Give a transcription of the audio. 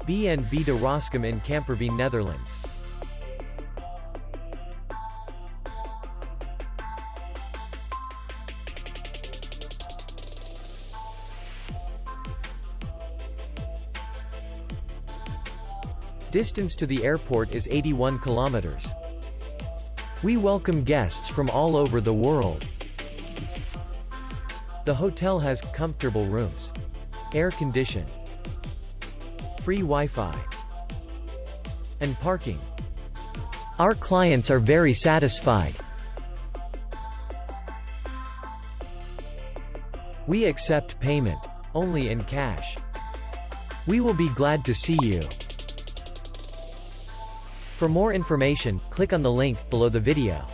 B de Roskam in Kamperveen, Netherlands. Distance to the airport is 81 kilometers. We welcome guests from all over the world. The hotel has comfortable rooms, air-conditioned, free Wi-Fi, and parking. Our clients are very satisfied. We accept payment only in cash. We will be glad to see you. For more information, click on the link below the video.